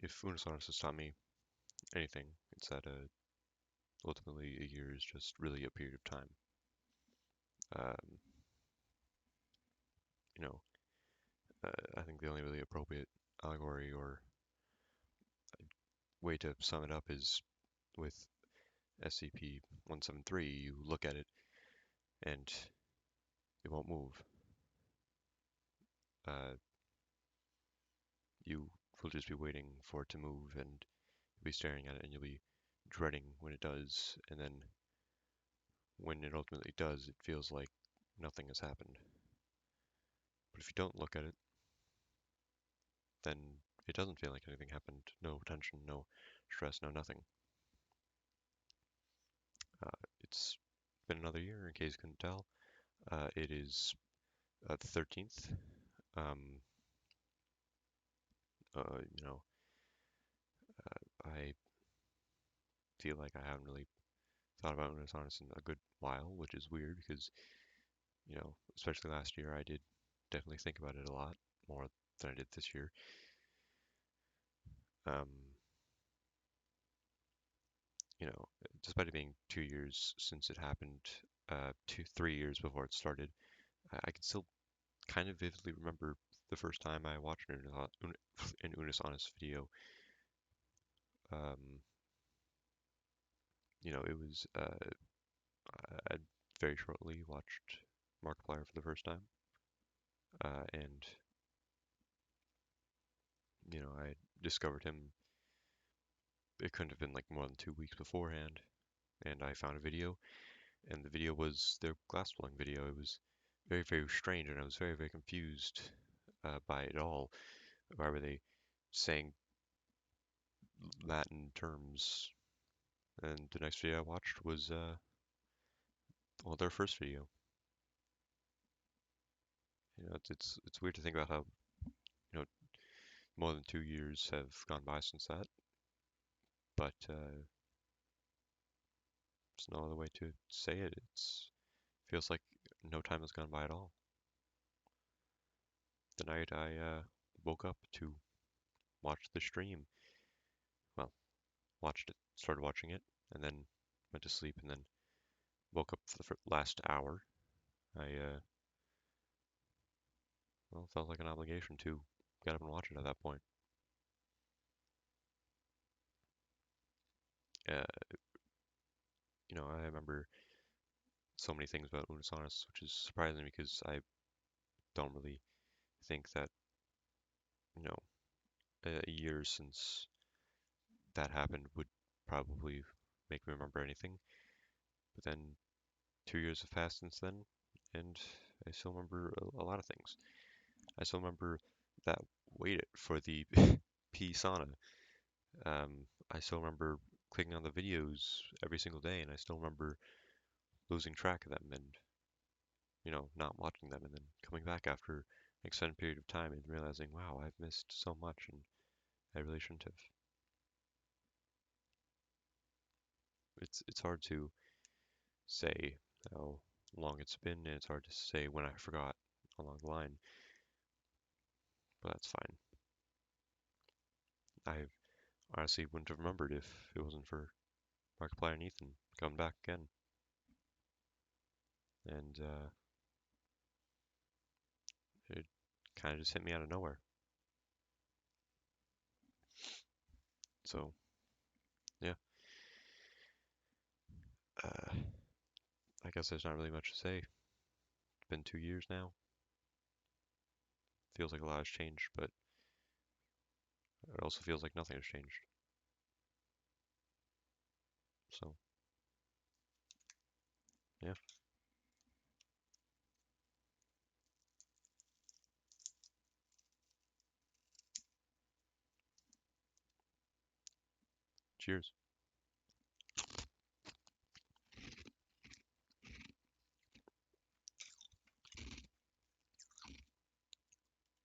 if Unisonus has taught me anything, it's that ultimately a year is just really a period of time. Um, you know, I think the only really appropriate allegory or way to sum it up is with SCP-173. You look at it and it won't move. Uh, you will just be waiting for it to move, and you'll be staring at it, and you'll be dreading when it does, and then when it ultimately does, it feels like nothing has happened. But if you don't look at it, then it doesn't feel like anything happened. No tension, no stress, no nothing. It's been another year, in case you couldn't tell. It is the 13th. Um, you know, I feel like I haven't really thought about Renaissance in a good while, which is weird because, especially last year, I did definitely think about it a lot more than I did this year. Um, Despite it being 2 years since it happened, 3 years before it started, I can still kind of vividly remember the first time I watched an Unus Annus video. Um, it was I very shortly watched Markiplier for the first time, and I discovered him. It couldn't have been like more than 2 weeks beforehand, and I found a video, and the video was their glass blowing video. It was very, very strange, and I was very, very confused by it all. Why were they saying Latin terms? And the next video I watched was their first video. It's weird to think about how more than 2 years have gone by since that, but there's no other way to say it. It's feels like no time has gone by at all. The night I woke up to watch the stream, well, watched it, started watching it, and then went to sleep, and then woke up for the last hour. I felt like an obligation to get up and watch it at that point. Uh, I remember so many things about Unus Annus, which is surprising because I don't really think that you know a year since that happened would probably make me remember anything. But then 2 years have passed since then, and I still remember a lot of things. I still remember that wait for the P sauna. I still remember clicking on the videos every single day, and I still remember losing track of them and not watching them, and then coming back after an extended period of time and realizing, wow, I've missed so much, and I really shouldn't have. It's hard to say how long it's been, and it's hard to say when I forgot along the line, but that's fine. I honestly wouldn't have remembered if it wasn't for Markiplier and Ethan coming back again, and it kind of just hit me out of nowhere. So yeah, uh, I guess there's not really much to say. It's been 2 years now. Feels like a lot has changed, but it also feels like nothing has changed. So yeah, cheers.